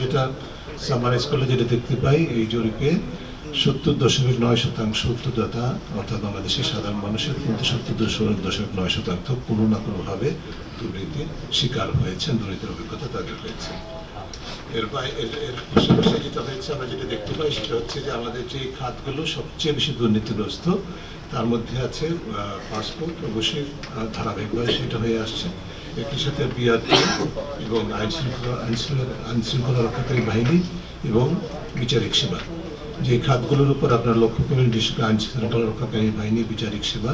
যেটা সামারাইজ করলে যেটা দেখতে পাই, এই জরিপে 70.9% উত্তরদাতা অর্থাৎ বাংলাদেশের সাধারণ মানুষের মধ্যে 70.9% কোনো না কোনোভাবে দুর্নীতির শিকার হয়েছেন, দুর্নীতির অভিজ্ঞতা তাদের হয়েছে। এর পাশাপাশি যেটা হয়েছে, আমরা যেটা দেখতে পাই সেটা হচ্ছে যে আমাদের যে খাতগুলো সবচেয়ে বেশি দুর্নীতিগ্রস্ত তার মধ্যে আছে পাসপোর্ট, অবশ্যই ধারাবাহিকভাবে সেটা হয়ে আসছে। একই সাথে বিআরটি এবং আইন শৃঙ্খলা রক্ষাকারী বাহিনী এবং বিচারিক সেবা, যে খাতগুলোর উপর আপনারা লক্ষ্য করেন, বিশেষ করে আইন শৃঙ্খলা রক্ষাকারী বাহিনী, বিচারিক সেবা,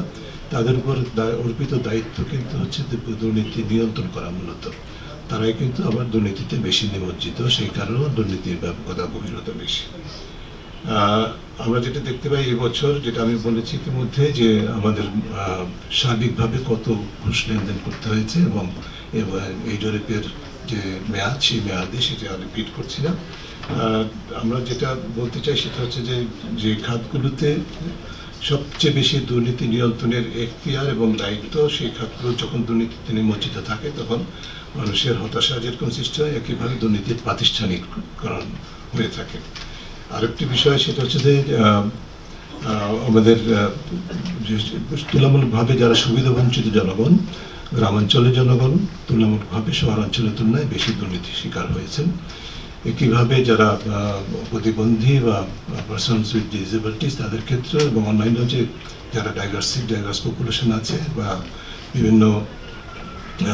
তাদের উপর অর্পিত দায়িত্ব কিন্তু হচ্ছে দুর্নীতি নিয়ন্ত্রণ করা। মূলত তারাই কিন্তু আবার দুর্নীতিতে বেশি নিমজ্জিত, সেই কারণেও দুর্নীতির ব্যাপকতা গভীরতা বেশি। আমরা যেটা দেখতে পাই এবছর, যেটা আমি বলেছি ইতিমধ্যে, যে আমাদের সার্বিকভাবে কত ঘুষ লেনদেন করতে হয়েছে এবং এই জরিপের যে মেয়াদ, সেই মেয়াদে সেটা রিপিট করছি না। আমরা যেটা বলতে চাই সেটা হচ্ছে যে খাতগুলোতে সবচেয়ে বেশি দুর্নীতি নিয়ন্ত্রণের এখতিয়ার এবং দায়িত্ব, সেই খাতগুলো যখন দুর্নীতিতে নিমজ্জিত থাকে তখন মানুষের হতাশা যেরকম সৃষ্টি হয়, একইভাবে দুর্নীতির প্রাতিষ্ঠানিককরণ হয়ে থাকে। আরেকটি বিষয় সেটা হচ্ছে যে আমাদের তুলনামূলকভাবে যারা সুবিধাবঞ্চিত জনগণ, গ্রামাঞ্চলের জনগণ তুলনামূলকভাবে শহরাঞ্চলের তুলনায় বেশি দুর্নীতির শিকার হয়েছেন। একইভাবে যারা প্রতিবন্ধী বা পার্সনস উইথ ডিসেবিলিটিস তাদের ক্ষেত্রে, এবং অন্যান্য যে যারা ডাইভার্স পপুলেশন আছে বা বিভিন্ন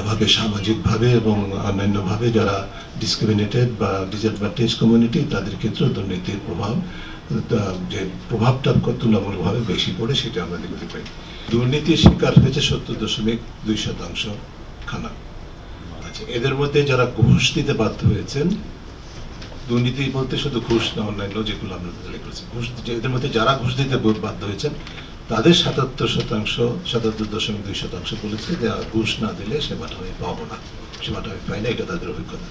ভাবে সামাজিকভাবে এবং অন্যান্যভাবে যারা ডিসক্রিমিনেটেড বা ডিসঅ্যাডভান্টেজ কমিউনিটি, তাদের ক্ষেত্রে দুর্নীতির যে প্রভাবটা তুলনামূলকভাবে বেশি পড়ে সেটা আমরা দেখতে পাই। দুর্নীতির শিকার হয়েছে 70.2% খানা। আচ্ছা, এদের মধ্যে যারা ঘুষ দিতে বাধ্য হয়েছেন, দুর্নীতি বলতে শুধু ঘুষ না, অন্যান্য যেগুলো আমরা করেছি, ঘুষ, এদের মধ্যে যারা ঘুষ দিতে বাধ্য হয়েছেন তাদের 77.2% বলেছে যে ঘুষ না দিলে সেবাটা আমি পাবো না, সেবাটা আমি পাই না, এটা তাদের অভিজ্ঞতা।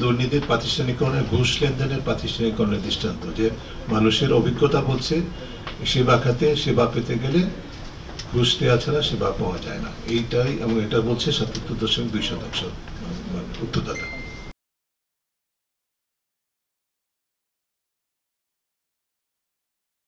দুর্নীতির প্রাতিষ্ঠানিকরণের, ঘুষ লেনদেনের প্রাতিষ্ঠানিকরণের দৃষ্টান্ত, যে মানুষের অভিজ্ঞতা বলছে সেবা খাতে সেবা পেতে গেলে ঘুষ দেওয়া ছাড়া সেবা পাওয়া যায় না, এইটাই, এবং এটা বলছে 77.2% উত্তরদাতা।